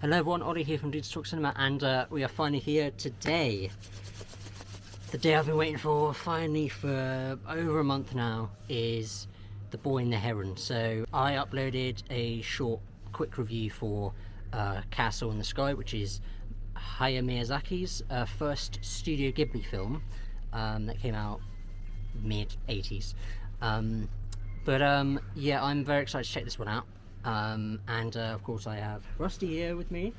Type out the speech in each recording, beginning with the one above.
Hello everyone, Ollie here from 𝙳𝚗𝚃𝚄𝙱𝴴, and we are finally here today. The day I've been waiting for, finally for over a month now, is The Boy and the Heron. So I uploaded a short, quick review for Castle in the Sky, which is Hayao Miyazaki's first Studio Ghibli film that came out mid-80s. Yeah, I'm very excited to check this one out. Of course I have Rusty here with me.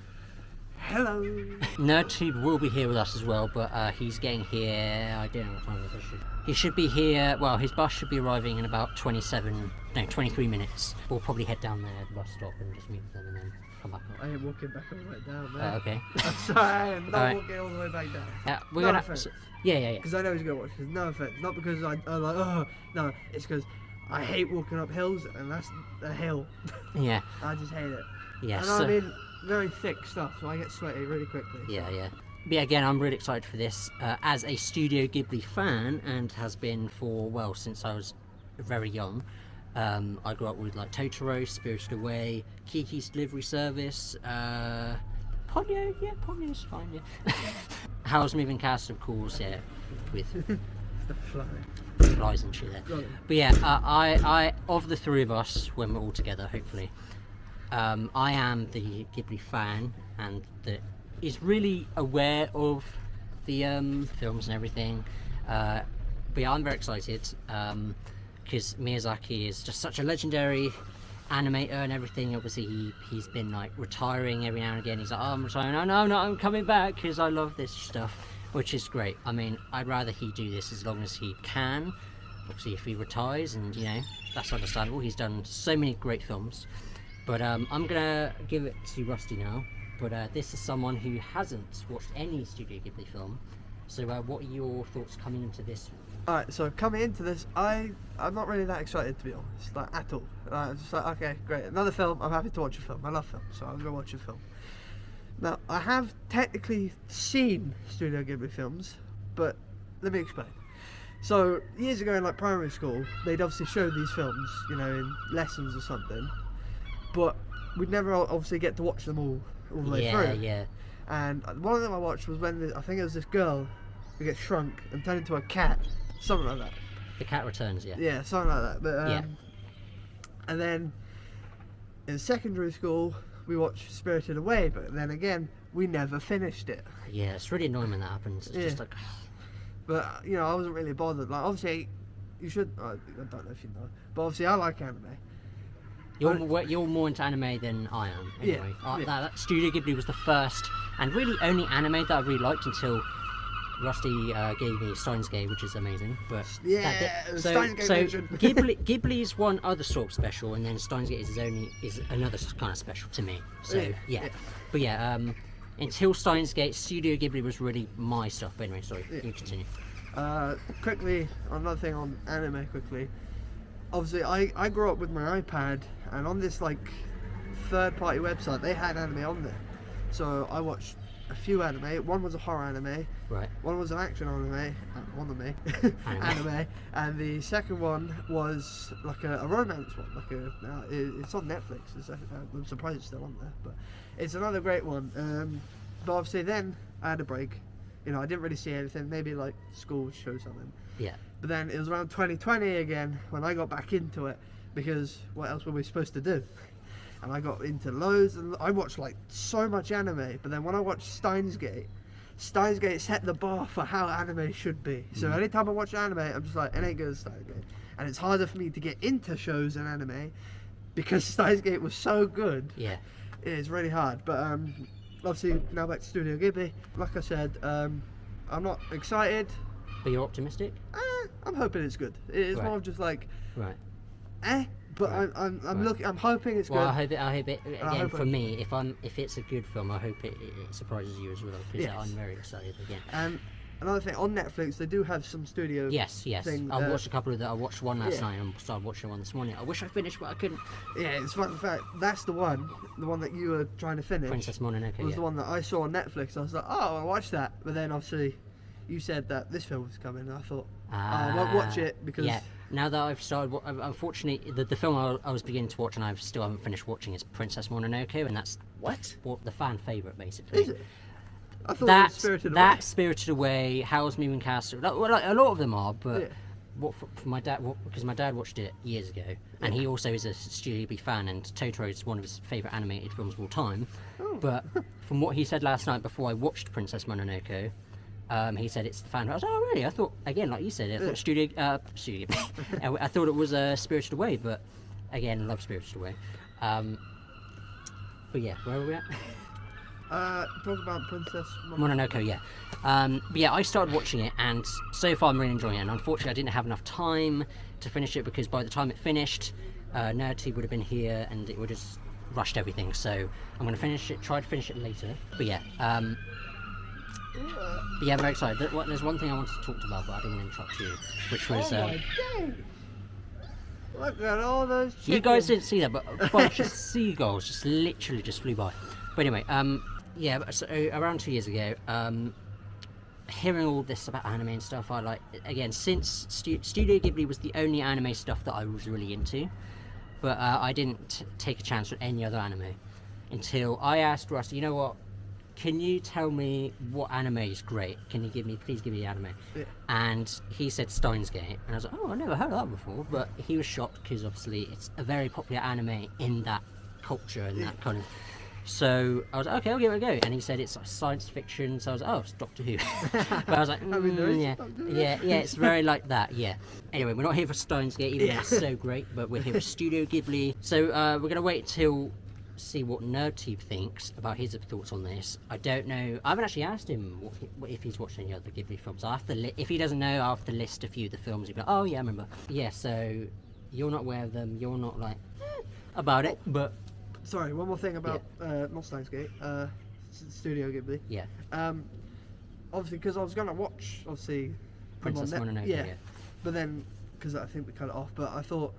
Hello. NerdTube will be here with us as well, but he's getting here, I don't know what time it is. He should be here, well, his bus should be arriving in about 23 minutes. We'll probably head down there at the bus stop and just meet them and then come back up. I am walking back all the way down, man. Okay. I'm sorry, I'm not walking all the way back down. We're no gonna. offense. Yeah. Because I know he's going to watch this. No offense. Not because I'm like, oh, no. It's because I hate walking up hills, and that's a hill. Yeah. I just hate it. Yeah. And I mean, very thick stuff, so I get sweaty really quickly. Yeah. But yeah, again, I'm really excited for this. As a Studio Ghibli fan, and has been for, well, since I was very young. I grew up with like Totoro, Spirited Away, Kiki's Delivery Service, Ponyo, yeah, Ponyo's fine, yeah. Howl's Moving Castle, of course, yeah, with The fly. flies and shit there. But yeah, I of the three of us, when we're all together, hopefully, I am the Ghibli fan, and that is really aware of the films and everything. But yeah, I'm very excited. Because Miyazaki is just such a legendary animator and everything. Obviously he's been like retiring every now and again. He's like, oh, I'm retiring, no, I'm coming back because I love this stuff, which is great. I mean, I'd rather he do this as long as he can. Obviously if he retires, and you know, that's understandable. He's done so many great films. But I'm gonna give it to Rusty now. But this is someone who hasn't watched any Studio Ghibli film. So what are your thoughts coming into this? Alright, so coming into this, I'm not really that excited, to be honest, like at all. I'm just like, okay, great, another film. I'm happy to watch a film. I love films, so I'm gonna watch a film. Now, I have technically seen Studio Ghibli films, but let me explain. So years ago in like primary school, they'd obviously show these films, you know, in lessons or something, but we'd never obviously get to watch them all the way through. Yeah. And one of them I watched was when I think it was this girl who gets shrunk and turned into a cat. Something like that. The Cat Returns, yeah. Yeah, something like that. But yeah. And then in secondary school we watched Spirited Away, but then again we never finished it. Yeah, it's really annoying when that happens. It's just like. But you know, I wasn't really bothered. Like, obviously, you should. I don't know if you know, but obviously I like anime. You're more into anime than I am. Anyway, that Studio Ghibli was the first and really only anime that I really liked until Rusty gave me Steins Gate, which is amazing. But Steins Gate. So Ghibli's one other sort of special, and then Steins Gate is another kind of special to me. So yeah. But yeah, until Steins Gate, Studio Ghibli was really my stuff. But anyway, sorry, you continue. Quickly, another thing on anime. Quickly, obviously, I grew up with my iPad, and on this like third-party website, they had anime on there. So I watched a few anime. One was a horror anime. Right. One was an action anime. Anime. And the second one was like a romance one. It's on Netflix. I'm surprised it's still on there, but it's another great one. But obviously then I had a break. You know, I didn't really see anything. Maybe like school show something. Yeah. But then it was around 2020 again when I got back into it, because what else were we supposed to do? And I got into loads, and I watched like so much anime. But then when I watched Steins Gate set the bar for how anime should be. So anytime I watch anime, I'm just like, it ain't good as Steins Gate. And it's harder for me to get into shows and anime because Steins Gate was so good. Yeah. It is really hard. But obviously now back to Studio Ghibli. Like I said, I'm not excited. But you're optimistic? I'm hoping it's good. It's more of just like, But right. I'm hoping it's good. Well, I hope it again for me. If it's a good film, I hope it surprises you as well, because I'm very excited again. And another thing, on Netflix they do have some studio. Yes. Thing, I watched a couple of that. I watched one last night and started watching one this morning. I wish I finished, but I couldn't. Yeah, it's fun. In fact, that's the one that you were trying to finish. Princess Mononoke. Was the one that I saw on Netflix. I was like, oh, I'll watch that. But then obviously, you said that this film was coming, and I thought, I won't watch it because now that I've started, unfortunately, the film I was beginning to watch and I still haven't finished watching is Princess Mononoke, and that's What? the fan favourite, basically. Is it? I thought it was Spirited Away. Spirited Away, Howl's Moving Castle. Like, a lot of them are, but Yeah. For my dad, because my dad watched it years ago, and he also is a Studio Ghibli fan, and Totoro is one of his favourite animated films of all time. Oh. But from what he said last night before I watched Princess Mononoke, he said it's the fan. I was like, oh really? I thought, again, like you said, I thought Studio Ghibli. I thought it was Spirited Away, but again, I love Spirited Away. But yeah, where are we at? Talk about Princess Mononoke, yeah. But yeah, I started watching it, and so far I'm really enjoying it. And unfortunately, I didn't have enough time to finish it because by the time it finished, NerdTube would have been here, and it would have just rushed everything. So I'm going to try to finish it later. But yeah, I'm very excited. There's one thing I wanted to talk about, but I didn't want to interrupt you, which was. Oh my day! Look at all those chickens. You guys didn't see that, but a bunch of seagulls just literally just flew by. But anyway, yeah, so around 2 years ago, hearing all this about anime and stuff, I like, again, since Studio Ghibli was the only anime stuff that I was really into, but I didn't take a chance with any other anime until I asked Russ, you know what, can you tell me what anime is great? Can you please give me the anime? Yeah. And he said Steins Gate, and I was like, oh, I've never heard of that before, but he was shocked because obviously it's a very popular anime in that culture and that kind of. So I was like, okay, I'll give it a go. And he said it's like science fiction. So I was like, oh, it's Doctor Who. But I was like, yeah, it's very like that, yeah. Anyway, we're not here for Steins Gate, even though it's so great, but we're here for Studio Ghibli. So we're going to wait till see what NerdTube thinks about his thoughts on this. I don't know. I haven't actually asked him if he's watched any other Ghibli films. I have to if he doesn't know, I'll have to list a few of the films. He'll be like, oh yeah, I remember. Yeah, so you're not aware of them. You're not like about it, but. Sorry, one more thing about not Steins Gate, Studio Ghibli. Yeah. Obviously, because I was going to watch, obviously, Princess Mononoke. Yeah. But then, because I think we cut it off, but I thought,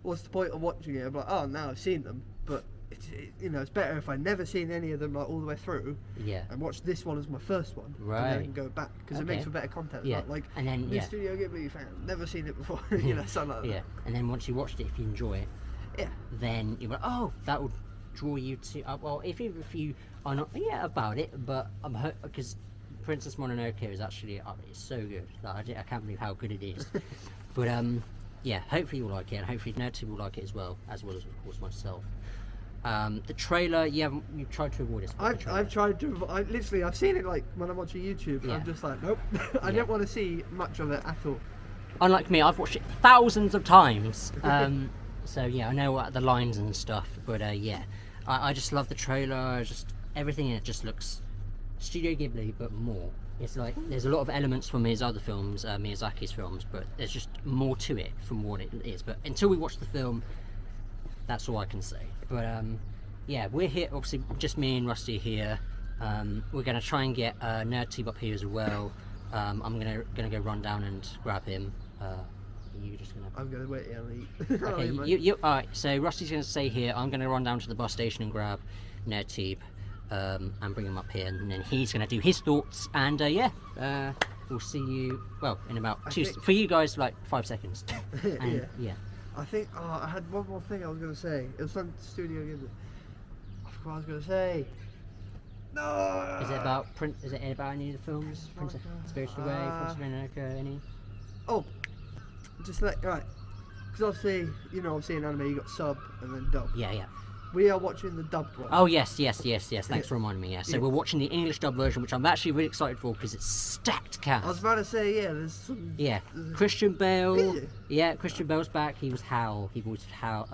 what's the point of watching it? I'm like, oh, now I've seen them, but it's better if I never seen any of them like all the way through. Yeah. And watch this one as my first one. Right. And then go back because it makes for better content. Yeah. Like and then new Studio Ghibli fan, never seen it before. Something like that. Yeah. And then once you watched it, if you enjoy it. Yeah. Then you're like, oh, that would draw you to. Well, if you are not about it, but I'm because Princess Mononoke is actually it's so good. Like, I can't believe how good it is. But yeah, hopefully you'll like it, and hopefully NerdTube will like it as well as of course myself. The trailer, you tried to avoid it. I've tried to. I've seen it like when I'm watching YouTube. Yeah. I'm just like, nope. I don't want to see much of it at all. Unlike me, I've watched it thousands of times. So yeah, I know what the lines and stuff. But yeah, I just love the trailer. Just everything in it just looks Studio Ghibli, but more. It's like there's a lot of elements from his other films, Miyazaki's films, but there's just more to it from what it is. But until we watch the film, that's all I can say. But yeah, we're here, obviously just me and Rusty here. We're going to try and get NerdTube up here as well. I'm gonna go run down and grab him. You just gonna? I'm gonna wait and eat. Okay, you all right? So Rusty's gonna stay here. I'm gonna run down to the bus station and grab NerdTube and bring him up here, and then he's gonna do his thoughts. And yeah, we'll see you. Well, in about for you guys, like 5 seconds. And, yeah. I think I had one more thing I was gonna say. It was on Studio Ghibli. I forgot what I was gonna say. No. Is it about Is it about any of the films? Princess Spirited Away, Princess Mononoke, any? Oh, just like right, because obviously obviously in anime you got sub and then dub. Yeah. We are watching the dubbed one. Oh yes. Thanks for reminding me. Yeah. So we're watching the English dub version, which I'm actually really excited for because it's stacked cast. I was about to say there's some. Yeah, Christian Bale. Yeah, Christian Bale's back. He was Howl. He voiced Howl.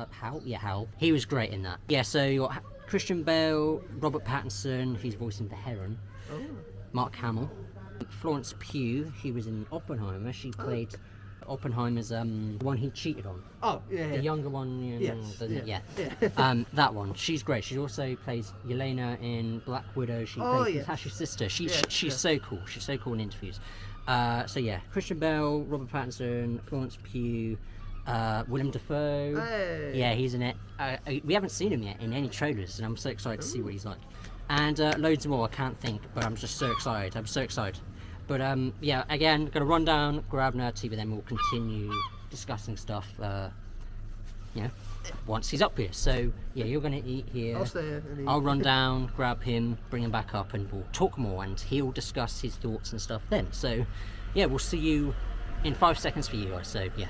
Yeah, Howl. He was great in that. Yeah. So you got Christian Bale, Robert Pattinson. He's voicing the Heron. Oh. Mark Hamill. Florence Pugh. She was in Oppenheimer. She played. Oppenheimer's one he cheated on. Oh, yeah. The younger one, yeah. That one. She's great. She also plays Yelena in Black Widow. She plays Natasha's sister. She's so cool. She's so cool in interviews. So yeah, Christian Bale, Robert Pattinson, Florence Pugh, Willem Dafoe. Hey. Yeah, he's in it. We haven't seen him yet in any trailers, and I'm so excited to see what he's like. And loads more. I can't think, but I'm just so excited. But yeah, again, gonna run down, grab NerdTube, and then we'll continue discussing stuff, you know, once he's up here. So yeah, you're gonna eat here. I'll stay here and eat. I'll run down, grab him, bring him back up, and we'll talk more, and he'll discuss his thoughts and stuff then. So yeah, we'll see you in 5 seconds for you guys. So yeah.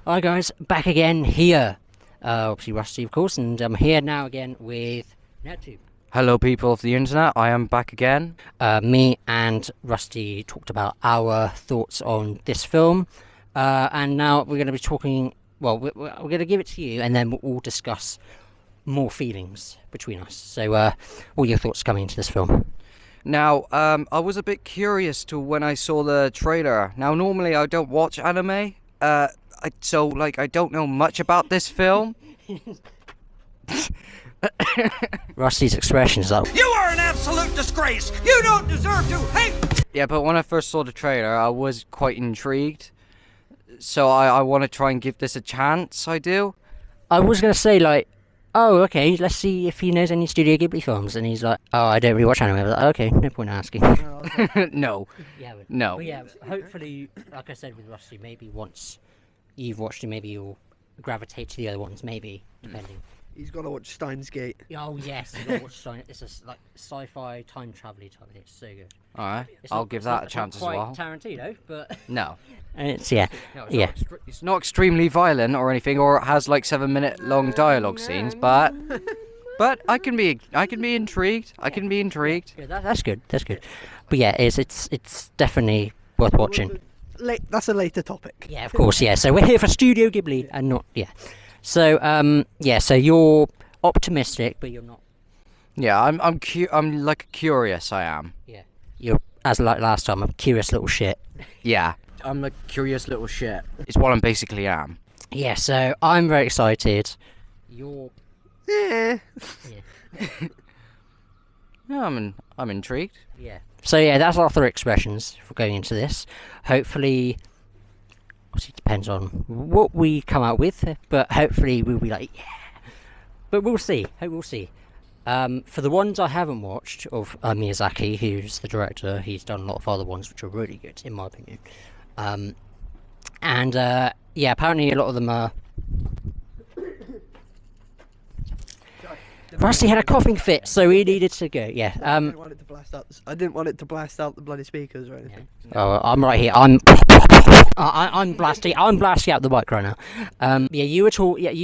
Alright guys, back again here. Obviously Rusty, of course, and I'm here now again with NerdTube. Hello people of the internet, I am back again. Me and Rusty talked about our thoughts on this film, and now we're going to be talking, well, we're going to give it to you, and then we'll all discuss more feelings between us. So, all your thoughts coming into this film. Now, I was a bit curious to when I saw the trailer. Now, normally I don't watch anime, so, like, I don't know much about this film. Rusty's expression is like, You are an absolute disgrace! You don't deserve to hate! Yeah, but when I first saw the trailer, I was quite intrigued. So I want to try and give this a chance, I do. I was going to say, like, oh, okay, let's see if he knows any Studio Ghibli films, and he's like, oh, I don't really watch anime. I was like, okay, no point in asking. No. Yeah, No. But yeah, hopefully, like I said with Rusty, maybe once you've watched it, maybe you'll gravitate to the other ones, maybe, depending. He's got to watch Steins Gate. Oh yes, you gotta watch Stein. It's a like sci-fi time travel type of thing. It's so good. Alright, It's I'll not- give it's that not- a it's not chance as quite well. Tarantino, but No. it's yeah, No, it's yeah. It's not extremely violent or anything, or it has like 7-minute long dialogue scenes, but I can be intrigued. I can be intrigued. Yeah, that's good. That's good. But yeah, it's definitely worth watching. That's a later topic. Yeah, of course. Yeah. So we're here for Studio Ghibli, and not yeah. So yeah. So you're optimistic, but you're not. Yeah, I'm like curious. I am. Yeah. You're as like last time, a curious little shit. Yeah, I'm a curious little shit. It's what I basically am. Yeah. So I'm very excited. You're. Yeah. Yeah. Yeah, I'm intrigued. Yeah. So yeah, that's our three expressions for going into this. Hopefully, obviously it depends on what we come out with, but hopefully we'll be like, yeah. But we'll see. We'll see. For the ones I haven't watched of Miyazaki, who's the director, he's done a lot of other ones which are really good in my opinion. And yeah, apparently a lot of them are. Rusty had a coughing fit, so he needed to go. Yeah. I didn't want it to blast out. I didn't want it to blast out the bloody speakers or anything. Oh, I'm right here. I'm blasting. I'm blasting out the mic right now. Yeah, you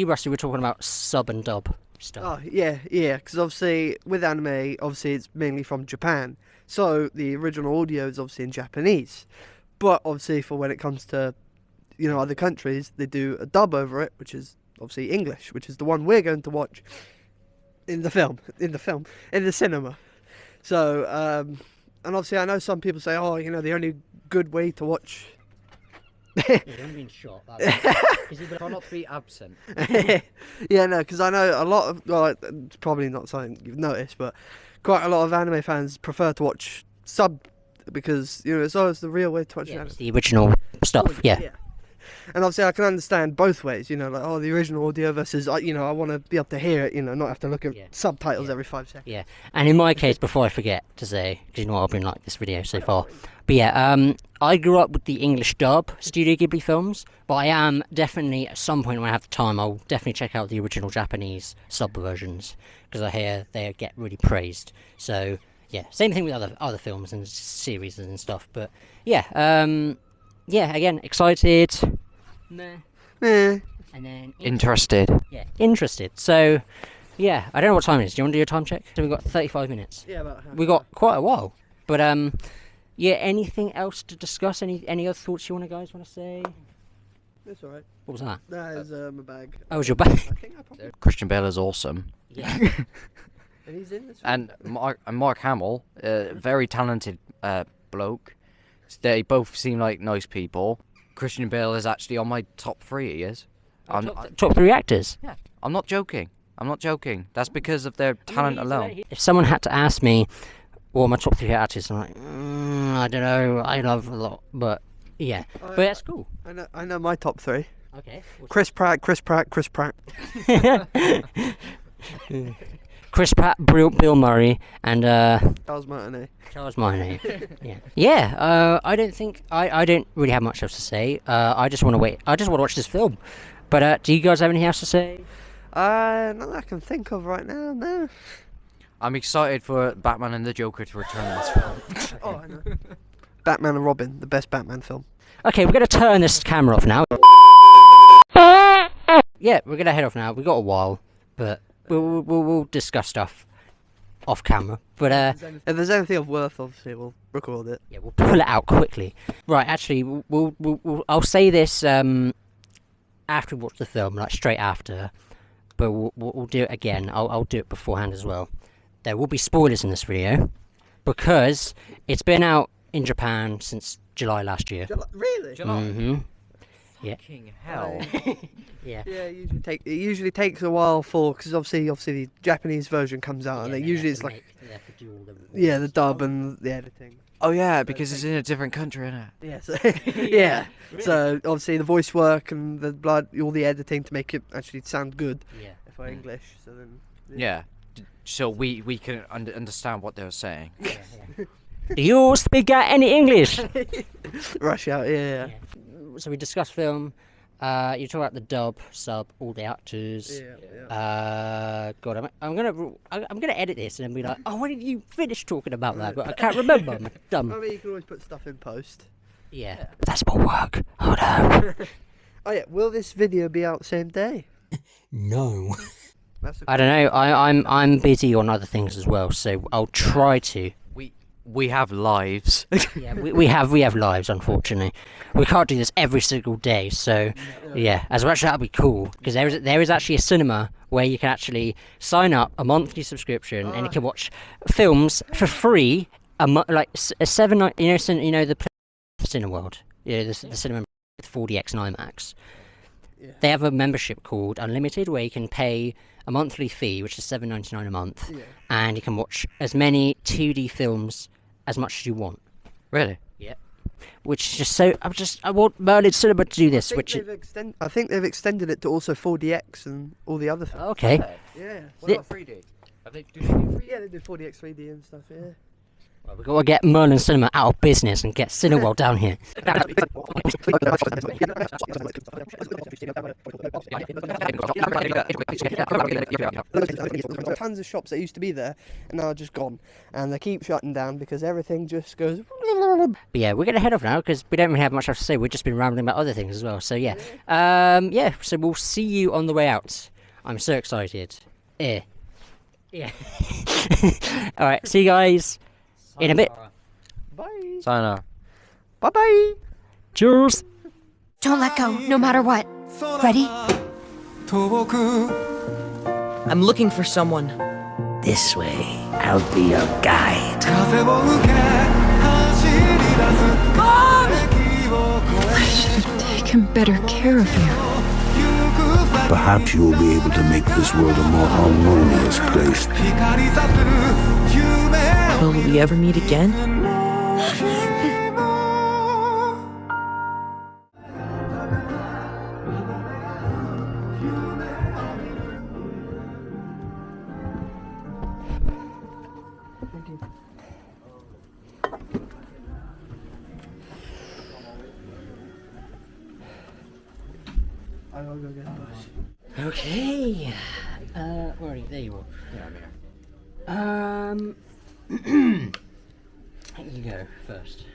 Rusty were talking about sub and dub stuff. Oh yeah, because obviously with anime, obviously it's mainly from Japan, so the original audio is obviously in Japanese. But obviously for when it comes to, you know, other countries, they do a dub over it, which is obviously English, which is the one we're going to watch in the cinema. So and obviously I know some people say, oh, you know, the only good way to watch. Yeah, don't mean shot. Try not to be absent. Yeah, no, because I know a lot of, well, it's probably not something you've noticed, but quite a lot of anime fans prefer to watch sub because, you know, it's always the real way to watch Yeah, anime. it's the original stuff. Yeah. And obviously I can understand both ways, you know, like, oh, the original audio versus, you know, I want to be able to hear it, you know, not have to look at Yeah. subtitles Yeah. every 5 seconds. Yeah. And in my case, before I forget to say, because you know what, I've been like this video so far. But yeah, I grew up with the English dub Studio Ghibli films, but I am definitely, at some point when I have the time, I'll definitely check out the original Japanese sub versions, because I hear they get really praised. So, yeah, same thing with other films and series and stuff. But, yeah, yeah, again, excited. Meh. Eh. And then Interested. yeah, interested. So, yeah, I don't know what time it is. Do you want to do a time check? So we've got 35 minutes. Yeah, about half. We got quite a while. But yeah, anything else to discuss? Any other thoughts you guys want to say? It's alright. What was that? That is my bag. Oh, it was your bag. I think I probably... Christian Bale is awesome. Yeah. And he's in this And Mark Hamill, very talented bloke. They both seem like nice people. Christian Bale is actually on my top 3. He is. Top 3 actors. Yeah, I'm not joking. That's because of their talent alone. If someone had to ask me what my top 3 actors, I'm like, I don't know. I love a lot, but yeah. But that's cool. I know my top 3. Okay. Chris Pratt. Chris Chris Pratt, Bill Murray, and Charles Martinet. Charles Martinet. Yeah. I don't think I don't really have much else to say. I just want to wait. I just want to watch this film. But do you guys have anything else to say? None that I can think of right now. No. I'm excited for Batman and the Joker to return in this film. Oh, I know. Batman and Robin, the best Batman film. Okay, we're gonna turn this camera off now. Yeah, we're gonna head off now. We got a while, but we'll discuss stuff off camera. But If there's anything of worth, obviously we'll record it. yeah, we'll pull it out quickly. Right, actually, I'll say this after we watch the film, like straight after. But we'll do it again. I'll do it beforehand as well. There will be spoilers in this video because it's been out in Japan since July last year. Really? Mm-hmm. Yeah. Fucking hell. Yeah. Yeah, it usually takes a while because obviously the Japanese version comes out and usually it's like They have to do all the the dub and the editing. Oh yeah, because it's in a different country, isn't it? Yeah, so, yeah. So obviously the voice work and all the editing to make it actually sound good. Yeah. For English, so then. Yeah. So we can understand what they were saying. Do you speak any English? Rush out, yeah. So we discussed film. You talk about the dub, sub, all the actors. God, I'm gonna edit this and then be like, oh, why didn't you finish talking about that? But I can't remember. I'm dumb. I mean, you can always put stuff in post. Yeah, that's more work. Oh no. Oh yeah, will this video be out the same day? No. That's I don't know. I'm busy on other things as well, so I'll try to. We have lives. Yeah, we have lives, unfortunately. We can't do this every single day, so yeah. As much as that'd be cool, because there is actually a cinema where you can actually sign up a monthly subscription and you can watch films for free. Like a 7, the Cineworld, the cinema with 4DX and IMAX. Yeah. They have a membership called Unlimited where you can pay a monthly fee, which is $7.99 a month, and you can watch as many 2D films as much as you want. Really? Yeah. Which is just so. I want Merlin Cinema to do this. I think they've extended it to also 4DX and all the other films. Okay. Yeah. What about 3D? Do they do 3D? Yeah, they do 4DX, 3D and stuff. Yeah. Well, we've got to get Merlin Cinema out of business and get Cineworld down here. Tons of shops that used to be there and now are just gone, and they keep shutting down because everything just goes. But yeah, we're gonna head off now because we don't really have much else to say. We've just been rambling about other things as well. So yeah, So we'll see you on the way out. I'm so excited. Yeah. All right. See you guys in a bit. Bye. Sayonara. Bye bye. Cheers. Don't let go, no matter what. Ready? I'm looking for someone. This way. I'll be your guide. I should have taken better care of you. Perhaps you will be able to make this world a more harmonious place. Will we ever meet again? I'll go get a bus. Okay. Alright, there you are. You go first.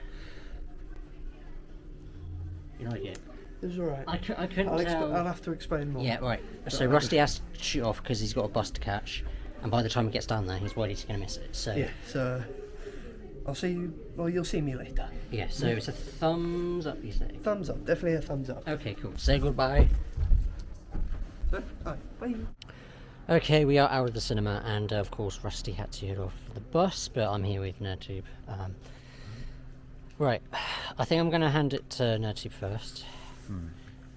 You like it? It's alright. I couldn't I'll have to explain more. Yeah, right. So Rusty has to shoot off because he's got a bus to catch, and by the time he gets down there, he's worried he's going to miss it. So Yeah, so I'll see you. Well, you'll see me later. yeah, so it's a thumbs up, you say? Thumbs up, definitely a thumbs up. Okay, cool. Say goodbye. Bye. Okay, we are out of the cinema, and of course Rusty had to head off the bus, but I'm here with NerdTube. Right, I think I'm going to hand it to NerdTube first,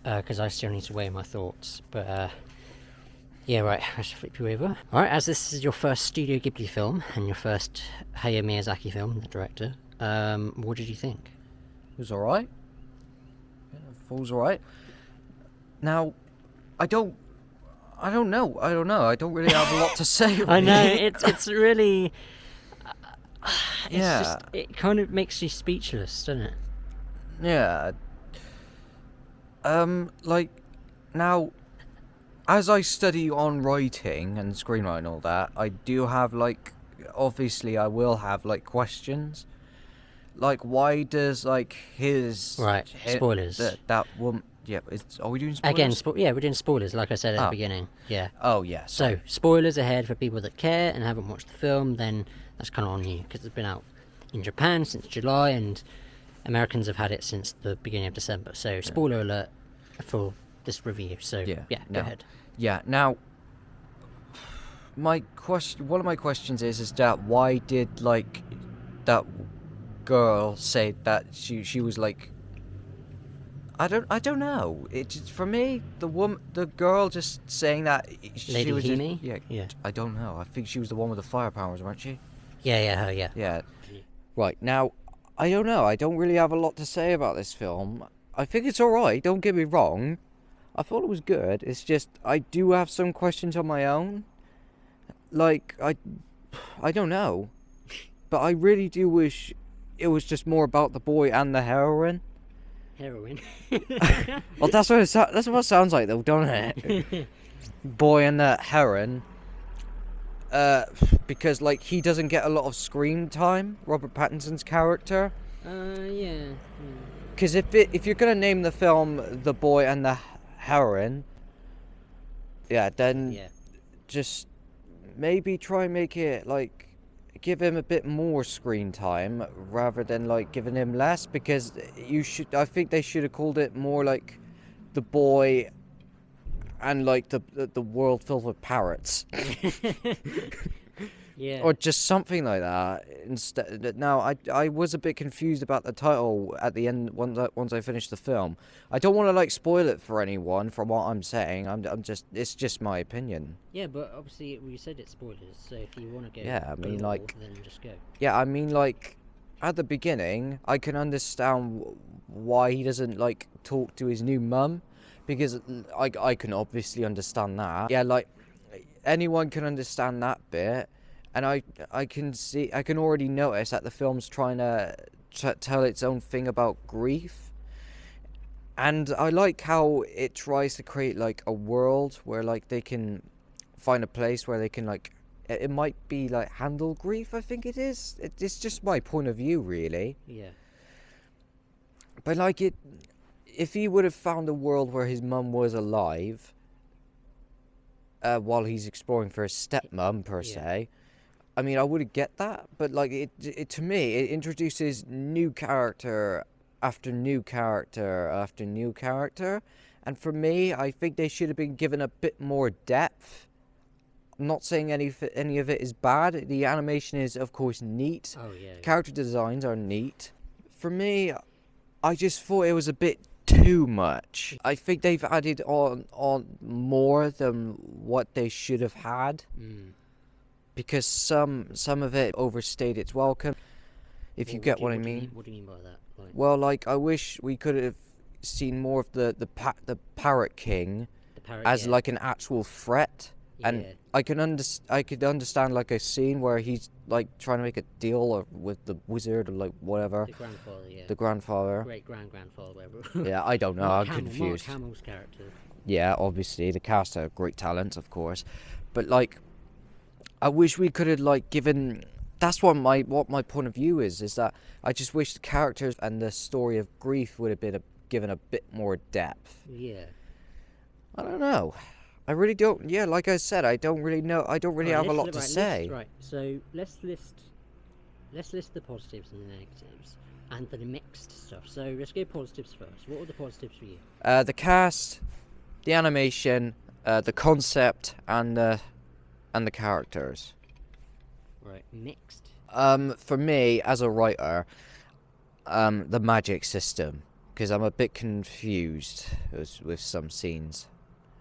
because I still need to weigh my thoughts, but yeah, right, I should flip you over. Alright, as this is your first Studio Ghibli film, and your first Hayao Miyazaki film, the director, what did you think? It was alright. Yeah, it was alright. Now, I don't I don't know. I don't really have a lot to say. I know, really. it's really... Yeah. Just, it kind of makes you speechless, doesn't it? Yeah. Like, now, as I study on writing and screenwriting and all that, I do have, like, obviously I will have, like, questions. Like, why does, like, his... Right, spoilers. That woman... Yeah, are we doing spoilers? Again, yeah, we're doing spoilers, like I said at the beginning. Yeah. Oh, yeah. So, spoilers ahead for people that care and haven't watched the film, then that's kind of on you, because it's been out in Japan since July, and Americans have had it since the beginning of December. So, spoiler alert for this review. So, go ahead. Yeah, now, one of my questions is that why did, like, that girl say that she was, like... I don't know. It just, for me, the girl just saying that Lady she was Hime? just, Yeah. I don't know. I think she was the one with the fire powers, weren't she? Yeah, her, yeah. Yeah. Right, now, I don't know. I don't really have a lot to say about this film. I think it's alright, don't get me wrong. I thought it was good. It's just, I do have some questions on my own. Like, I don't know. But I really do wish it was just more about the boy and the heroine. Heroin. Well, that's what it sounds like, though, don't it? Boy and the heron. Because, like, he doesn't get a lot of screen time, Robert Pattinson's character. Yeah. Because if you're gonna name the film The Boy and the Heron, then just maybe try and make it, like, give him a bit more screen time rather than, like, giving him less, because I think they should have called it more like The Boy and, like, the world filled with parrots. Yeah. Or just something like that. Instead, now I was a bit confused about the title at the end once I finished the film. I don't want to, like, spoil it for anyone from what I'm saying. It's just my opinion. Yeah, but obviously we said it's spoilers, so if you want to go, Yeah, I mean, like, then just go. Yeah, I mean, like, at the beginning, I can understand why he doesn't, like, talk to his new mum, because I can obviously understand that. Yeah, like, anyone can understand that bit. And I can already notice that the film's trying to tell its own thing about grief. And I like how it tries to create, like, a world where, like, they can find a place where they can, like, it might be, like, handle grief, I think it is. It's just my point of view, really. Yeah. But, like, if he would have found a world where his mum was alive, while he's exploring for his stepmom, per se... I mean, I would get that, but, like, it to me, it introduces new character after new character after new character, and for me, I think they should have been given a bit more depth. I'm not saying any of it is bad. The animation is, of course, neat. Oh, yeah. Character designs are neat. For me, I just thought it was a bit too much. I think they've added on more than what they should have had. Because some of it overstayed its welcome, if you get what I mean. What do you mean by that? Like... Well, like, I wish we could have seen more of the Parrot King as like an actual threat. And I could understand, like, a scene where he's, like, trying to make a deal with the wizard or, like, whatever. The grandfather, yeah. The grandfather. Great-grandfather, whatever. Yeah, I don't know. I'm Mark confused. Hamill's character. Yeah, obviously the cast have great talent, of course, but, like, I wish we could have, like, given... That's what my point of view is that I just wish the characters and the story of grief would have been given a bit more depth. Yeah. I don't know. I really don't... Yeah, like I said, I don't really know. I don't really have a lot to say. Right, so let's list the positives and the negatives and the mixed stuff. So let's go positives first. What were the positives for you? The cast, the animation, the concept, and the characters. Right, mixed. For me, as a writer, the magic system, because I'm a bit confused with some scenes.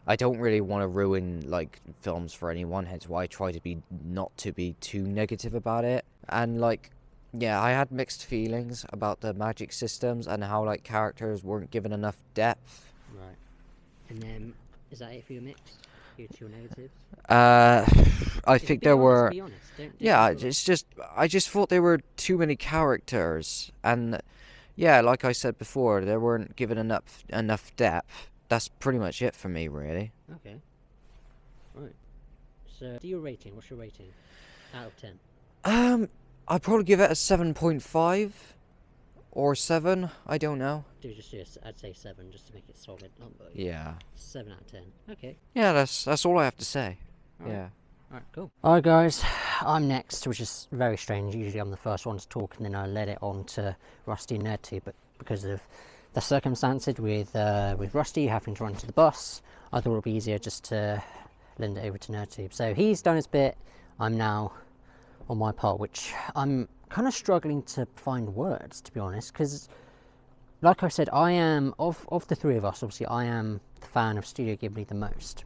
I don't really want to ruin, like, films for anyone, hence why I try to not to be too negative about it. And, like, yeah, I had mixed feelings about the magic systems and how, like, characters weren't given enough depth. Right. And then, is that it for your mixed? Your negatives? I think there were. Be honest. Don't Yeah, feel it's just I just thought there were too many characters, and yeah, like I said before, they weren't given enough depth. That's pretty much it for me, really. okay. Right. So, do your rating. What's your rating out of 10? I'd probably give it a 7.5 or 7. I don't know. I'd say 7 just to make it solid number. Yeah. 7 out of 10. Okay. Yeah, that's all I have to say. All right. Yeah. Alright, cool. Alright guys, I'm next, which is very strange. Usually I'm the first one to talk and then I let it on to Rusty and NerdTube, but because of the circumstances with Rusty having to run to the bus, I thought it would be easier just to lend it over to NerdTube. So he's done his bit, I'm now on my part, which I'm kind of struggling to find words, to be honest, because like I said, I am, of the three of us, obviously I am the fan of Studio Ghibli the most.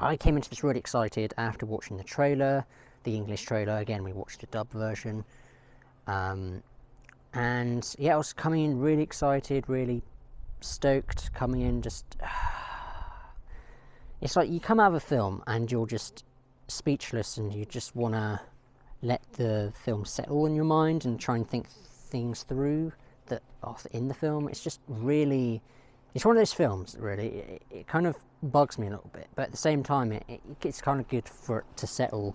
I came into this really excited after watching the trailer, the English trailer. Again, we watched the dub version. And yeah, I was coming in really excited, really stoked, coming in just... It's like you come out of a film and you're just speechless and you just want to let the film settle in your mind and try and think things through that are in the film. It's just really... It's one of those films, really. It kind of bugs me a little bit, but at the same time, it's kind of good for it to settle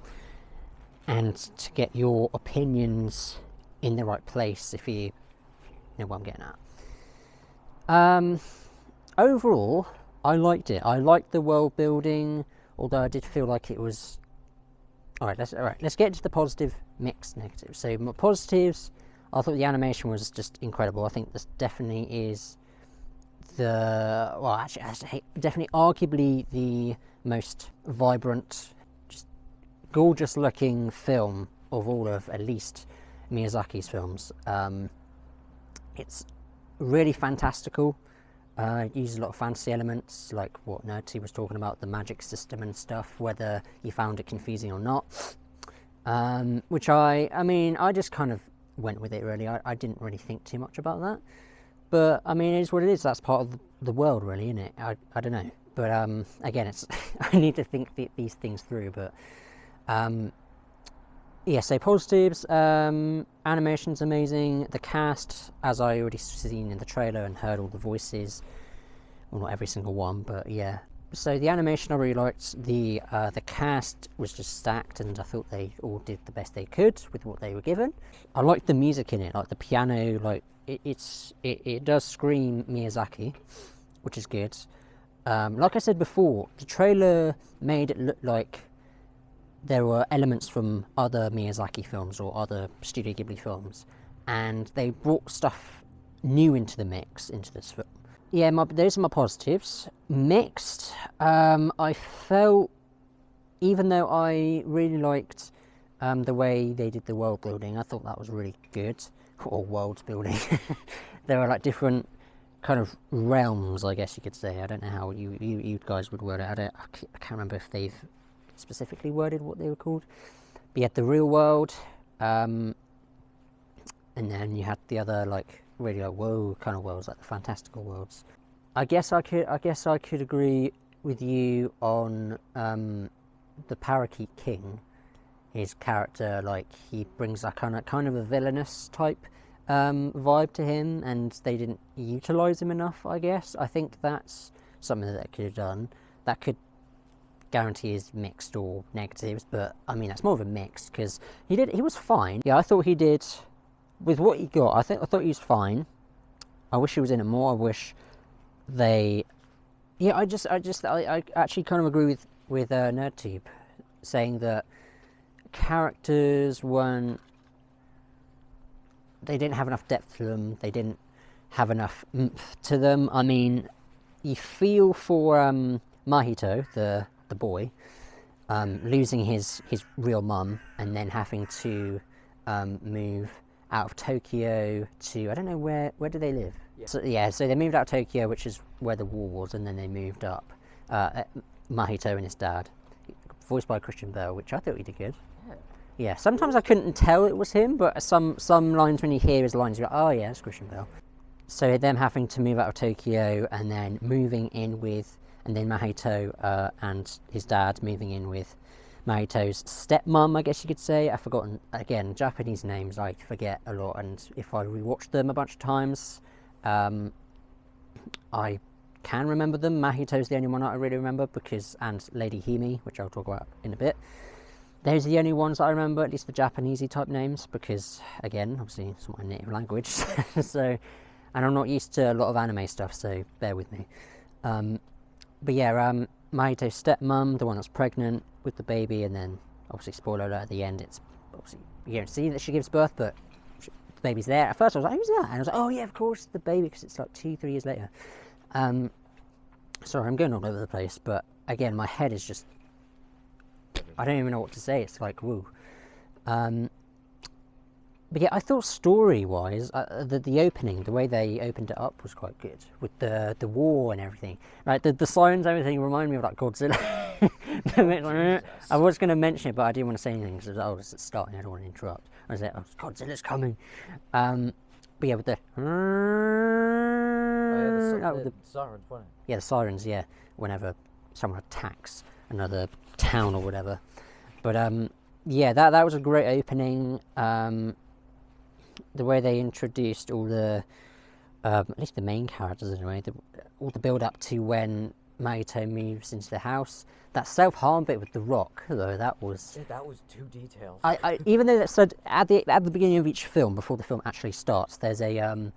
and to get your opinions in the right place, if you know what I'm getting at. Overall, I liked it. I liked the world building, although I did feel like it was... Alright, let's get into the positive, mixed negatives. So, my positives, I thought the animation was just incredible. I think this definitely is... definitely arguably the most vibrant, just gorgeous looking film of all of at least Miyazaki's films. It's really fantastical. It uses a lot of fantasy elements, like what NerdTube was talking about, the magic system and stuff, whether you found it confusing or not. Which I mean, I just kind of went with it, really. I didn't really think too much about that. But, I mean, it is what it is. That's part of the world, really, isn't it? I don't know. But, again, it's I need to think these things through. But, yeah, so positives. Animation's amazing. The cast, as I already seen in the trailer and heard all the voices. Well, not every single one, but, yeah. So, the animation I really liked. The cast was just stacked, and I thought they all did the best they could with what they were given. I liked the music in it, like the piano, like... It does scream Miyazaki, which is good. Like I said before, the trailer made it look like there were elements from other Miyazaki films or other Studio Ghibli films, and they brought stuff new into the mix, into this film. Yeah, those are my positives. Mixed, I felt, even though I really liked the way they did the world building, I thought that was really good. Or world building. There are like different kind of realms, I guess you could say. I don't know how you guys would word it. I can't remember if they've specifically worded what they were called. But you had the real world, and then you had the other like really like whoa kind of worlds, like the fantastical worlds. I guess I could agree with you on the Parakeet King. His character, like, he brings a kind of a villainous type vibe to him, and they didn't utilise him enough, I guess. I think that's something that they could have done. That could guarantee his mixed or negatives, but, I mean, that's more of a mixed, because he was fine. Yeah, I thought he did, with what he got, I thought he was fine. I wish he was in it more. I wish they... Yeah, I actually kind of agree with NerdTube, saying that characters they didn't have enough depth to them, they didn't have enough oomph to them. I mean, you feel for Mahito, the boy, losing his real mum and then having to move out of Tokyo to, I don't know, where do they live? Yeah. So they moved out of Tokyo, which is where the war was, and then they moved up. Mahito and his dad, voiced by Christian Bale, which I thought he did good. Yeah, sometimes I couldn't tell it was him, but some lines, when you hear his lines, you're like, oh yeah, it's Christian Bale. So them having to move out of Tokyo and then moving in with and then Mahito and his dad moving in with Mahito's stepmom, I guess you could say. I've forgotten, again, Japanese names I forget a lot, and if I rewatch them a bunch of times, I can remember them. Mahito's the only one that I really remember, and Lady Hime, which I'll talk about in a bit. Those are the only ones that I remember, at least the Japanesey type names, because, again, obviously it's not my native language, so, and I'm not used to a lot of anime stuff, so bear with me. But yeah, Mahito's stepmom, the one that's pregnant with the baby, and then, obviously, spoiler alert, at the end, it's, obviously, you don't see that she gives birth, but the baby's there. At first I was like, who's that? And I was like, oh yeah, of course, the baby, because it's like 2-3 years later. Sorry, I'm going all over the place, but, again, my head is just, I don't even know what to say. It's like, woo. But yeah, I thought story-wise, the opening, the way they opened it up was quite good, with the war and everything. Like the sirens, everything reminded me of like Godzilla. I was going to mention it, but I didn't want to say anything because I was starting. I don't want to interrupt. I was like, oh, Godzilla's coming. But yeah, with the sirens, wasn't it? Yeah, the sirens. Yeah, whenever someone attacks another town or whatever. But yeah, that was a great opening. The way they introduced all the, at least the main characters anyway, all the build up to when Mahito moves into the house. That self-harm bit with the rock, though, that was... Yeah, that was too detailed. I even though that said at the beginning of each film, before the film actually starts, there's an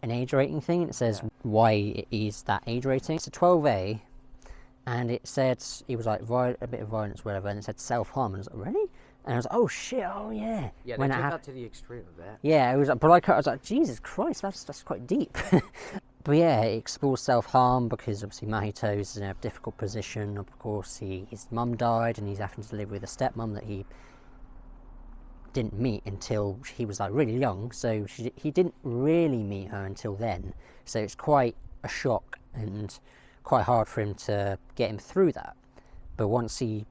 age rating thing, and it says why it is that age rating. It's a 12A, and it said, it was like a bit of violence, whatever, and it said self-harm, and I was like, really? And I was like, oh shit, oh yeah. Yeah, they took that to the extreme of that. Yeah, it was, but I was like, Jesus Christ, that's quite deep. But yeah, it explores self-harm because obviously Mahito's in a difficult position. Of course, his mum died and he's having to live with a stepmom that he didn't meet until he was like really young. So he didn't really meet her until then. So it's quite a shock and quite hard for him to get him through that. But once he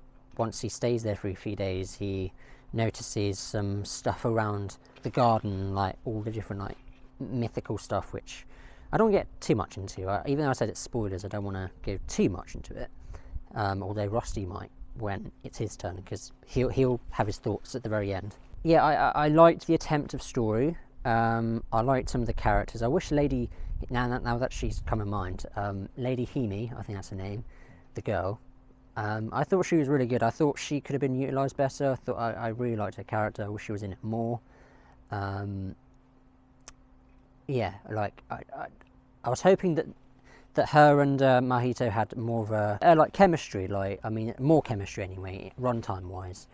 stays there for a few days, he notices some stuff around the garden, like all the different like mythical stuff, which I don't get too much into. Even though I said it's spoilers, I don't want to go too much into it. Although Rusty might when it's his turn, because he'll have his thoughts at the very end. Yeah, I liked the attempt of story. I liked some of the characters. I wish Lady, now that she's come in mind, Lady Hime, I think that's her name, the girl. I thought she was really good. I thought she could have been utilised better. I really liked her character. I wish she was in it more. Yeah, like I was hoping that her and Mahito had more of a like chemistry. Like, I mean, more chemistry anyway, runtime wise.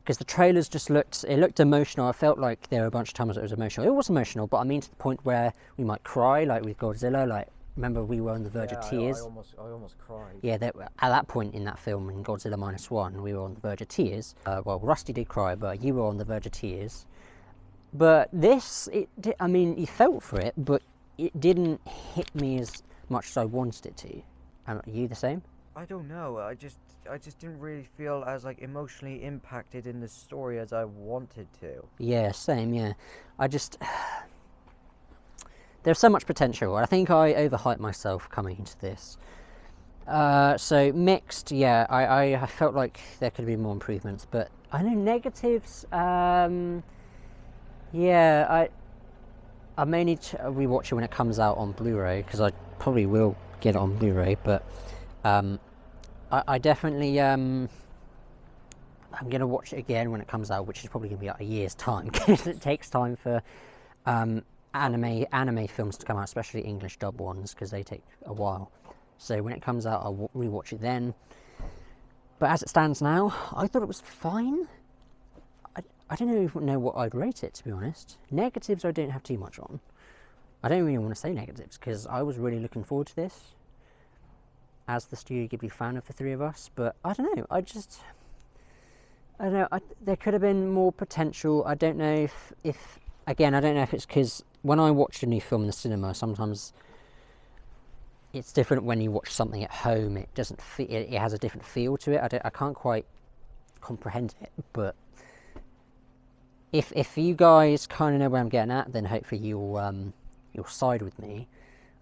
Because the trailers just looked emotional. I felt like there were a bunch of times it was emotional. It was emotional, but I mean to the point where we might cry, like with Godzilla. Like, remember we were on the verge of tears. I almost cried. Yeah, at that point in that film, in Godzilla -1, we were on the verge of tears. Well, Rusty did cry, but you were on the verge of tears. But this, I mean, you felt for it, but it didn't hit me as much as I wanted it to. Are you the same? I don't know. I just didn't really feel as like emotionally impacted in the story as I wanted to. Yeah, same. Yeah, there's so much potential. I think I overhyped myself coming into this. So mixed. Yeah, I felt like there could be more improvements, but I know negatives. Yeah, I may need to rewatch it when it comes out on Blu-ray, because I probably will get it on Blu-ray, but I definitely I'm gonna watch it again when it comes out, which is probably gonna be like a year's time, because it takes time for anime films to come out, especially English dub ones, because they take a while. So when it comes out, I'll rewatch it then. But as it stands now, I thought it was fine. I don't even know what I'd rate it, to be honest. Negatives I don't have too much on. I don't really want to say negatives, because I was really looking forward to this as the Studio Ghibli fan of the three of us. But I don't know, I don't know, there could have been more potential. I don't know if again, I don't know if it's because when I watch a new film in the cinema, sometimes it's different when you watch something at home. It doesn't feel, it has a different feel to it. I can't quite comprehend it, but if you guys kind of know where I'm getting at, then hopefully you'll side with me.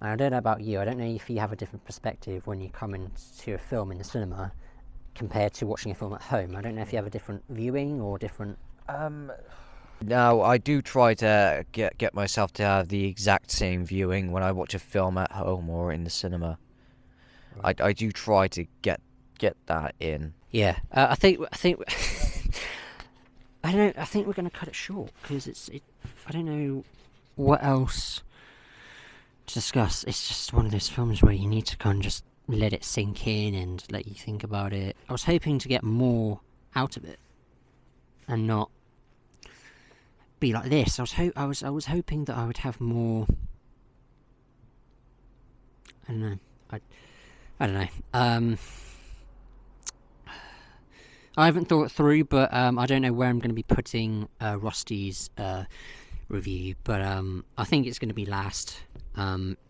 I don't know about you, I don't know if you have a different perspective when you come into a film in the cinema compared to watching a film at home. I don't know if you have a different viewing or different... No, I do try to get myself to have the exact same viewing when I watch a film at home or in the cinema. Right. I do try to get that in. Yeah, I think I don't know. I think we're going to cut it short because I don't know what else to discuss. It's just one of those films where you need to kind of just let it sink in and let you think about it. I was hoping to get more out of it and not be like this. I was hoping that I would have more. I don't know. I don't know. I haven't thought it through, but I don't know where I'm going to be putting Rusty's review, but I think it's going to be last,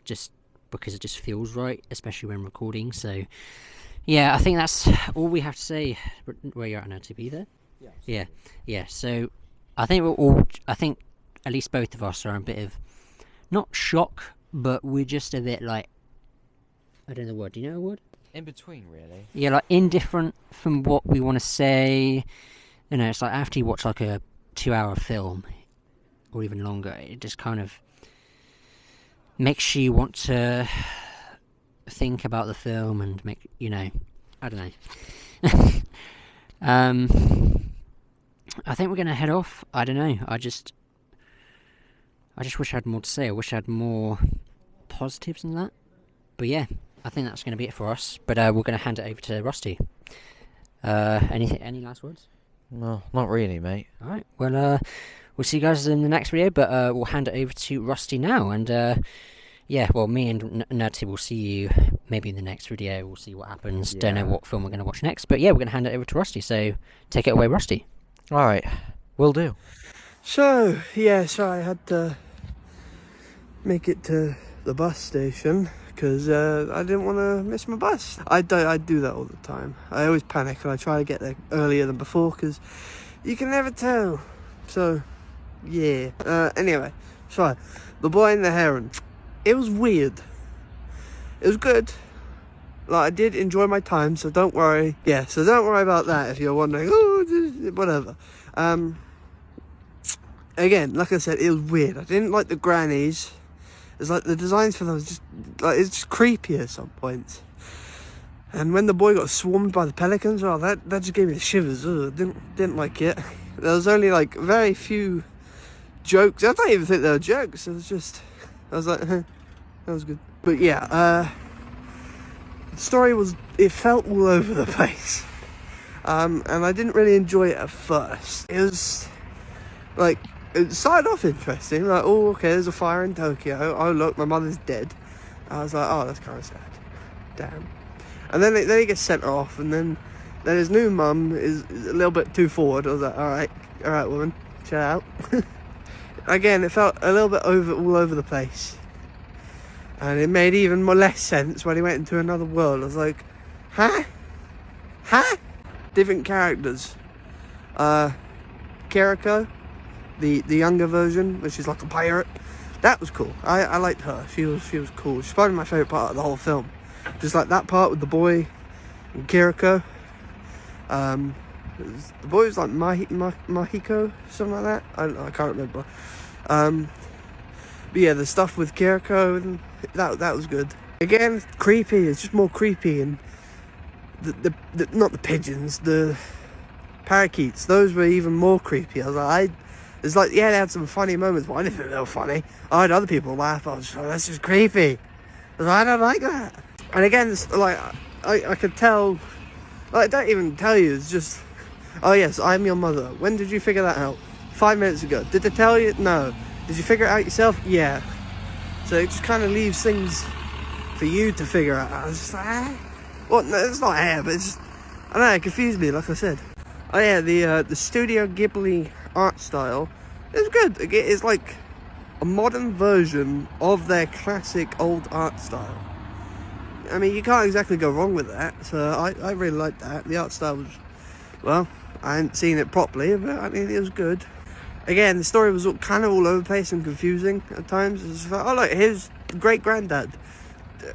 just because it just feels right, especially when recording. So, yeah, I think that's all we have to say. Where you're at now, to be there? Yeah. So, I think at least both of us are a bit of, not shock, but we're just a bit like, I don't know the word. Do you know a word? In between, really. Yeah, like indifferent from what we want to say. You know, it's like after you watch like a 2-hour film, or even longer, it just kind of makes you want to think about the film and make, you know, I don't know. I think we're going to head off. I don't know. I just wish I had more to say. I wish I had more positives than that. But yeah, I think that's going to be it for us. But we're going to hand it over to Rusty. Any last words? No, not really, mate. Alright, well, we'll see you guys in the next video, but we'll hand it over to Rusty now. And yeah, well, me and NerdTube will see you maybe in the next video. We'll see what happens. Yeah. Don't know what film we're going to watch next. But yeah, we're going to hand it over to Rusty. So take it away, Rusty. Alright, will do. So, yeah, I had to make it to the bus station because I didn't want to miss my bus. I do that all the time. I always panic and I try to get there earlier than before because you can never tell. So, yeah. Anyway, so The Boy and the Heron. It was weird. It was good. Like, I did enjoy my time, so don't worry. Yeah, so don't worry about that if you're wondering, whatever. Again, like I said, it was weird. I didn't like the grannies. It's like the designs for them was just, like, it's just creepy at some points. And when the boy got swarmed by the pelicans, oh, that just gave me the shivers. Ugh, didn't like it. There was only, like, very few jokes. I don't even think they were jokes. It was just, I was like, that was good. But yeah, the story it felt all over the place. And I didn't really enjoy it at first. It was, like, it started off interesting. Like, oh, okay, there's a fire in Tokyo. Oh, look, my mother's dead. I was like, oh, that's kind of sad. Damn. And then he gets sent off, and then his new mum is a little bit too forward. I was like, all right, woman, chill out. Again, it felt a little bit all over the place. And it made even less sense when he went into another world. I was like, huh? Different characters. Kiriko, the younger version, which is like a pirate. That was cool. I liked her. She was cool. She's probably my favourite part of the whole film. Just like that part with the boy and Kiriko. The boy was like Mahiko, something like that. I can't remember. But yeah, the stuff with Kiriko, and that was good. Again, creepy. It's just more creepy, and the not the pigeons, the parakeets. Those were even more creepy. I was like, it's like, yeah, they had some funny moments, but I didn't think they were funny. I had other people laugh. I was like, that's just creepy. I was like, I don't like that. And again, it's like I could tell. Like, I don't even tell you. It's just, oh yes, I'm your mother. When did you figure that out? 5 minutes ago. Did they tell you? No. Did you figure it out yourself? Yeah. So it just kind of leaves things for you to figure out. I was just like, well, no, it's not hair, but it's just, I don't know, it confused me, like I said. Oh yeah, the Studio Ghibli art style is good. It's like a modern version of their classic old art style. I mean, you can't exactly go wrong with that, so I really liked that. The art style was, well, I hadn't seen it properly, but I mean, it was good. Again, the story was kind of all over the place and confusing at times. It was like, oh look, here's great-granddad.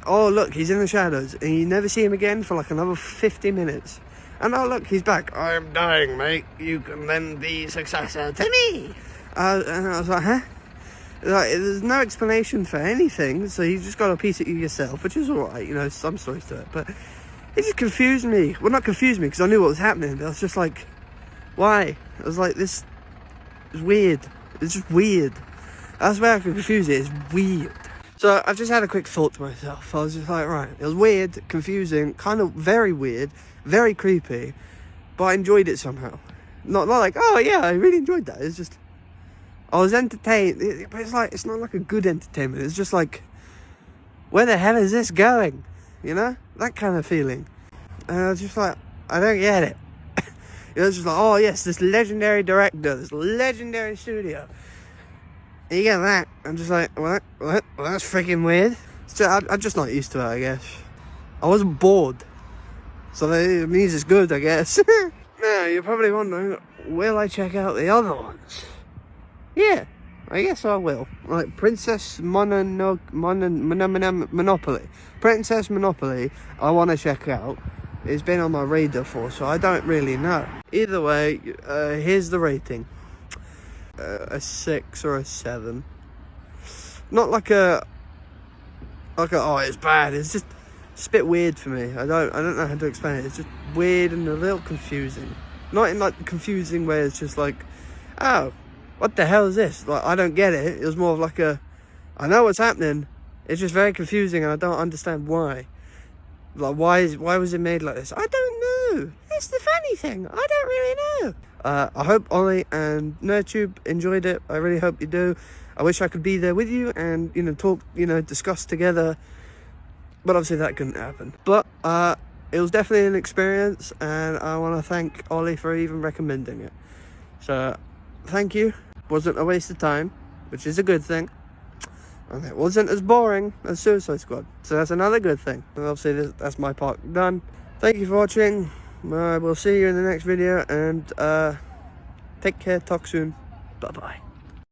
Oh, look, he's in the shadows, and you never see him again for like another 50 minutes. And oh, look, he's back. I'm dying, mate. You can then be successor to me. And I was like, huh? Like, there's no explanation for anything, so you just got to piece it yourself, which is alright, you know, some stories to it. But it just confused me. Well, not confused me, because I knew what was happening. But I was just like, why? I was like, this is weird. It's just weird. That's where I can confuse it. It's weird. So I've just had a quick thought to myself. I was just like, right, it was weird, confusing, kind of very weird, very creepy, but I enjoyed it somehow. Not like, oh yeah, I really enjoyed that. It's just, I was entertained, but it's like, it's not like a good entertainment. It's just like, where the hell is this going? You know, that kind of feeling. And I was just like, I don't get it. It was just like, oh yes, this legendary director, this legendary studio. And you get that. I'm just like, what? Well, that's freaking weird. So I'm just not used to it, I guess. I wasn't bored. So that means it's good, I guess. Now, you're probably wondering, will I check out the other ones? Yeah, I guess I will. Like Princess Monopoly. Princess Monopoly, I want to check out. It's been on my radar for, so I don't really know. Either way, here's the rating. A 6 or a 7. Not like a oh, it's bad. It's just, it's a bit weird for me. I don't know how to explain it. It's just weird and a little confusing. Not in like the confusing way. It's just like, oh, what the hell is this? Like, I don't get it. It was more of like a, I know what's happening. It's just very confusing and I don't understand why. Like, why was it made like this? I don't know. That's the funny thing. I don't really know. I hope Ollie and NerdTube enjoyed it. I really hope you do. I wish I could be there with you and, you know, talk, you know, discuss together. But obviously that couldn't happen. But it was definitely an experience and I want to thank Ollie for even recommending it. So, thank you. Wasn't a waste of time, which is a good thing. And it wasn't as boring as Suicide Squad. So that's another good thing. And obviously that's my part done. Thank you for watching. We'll see you in the next video and take care, talk soon, bye bye.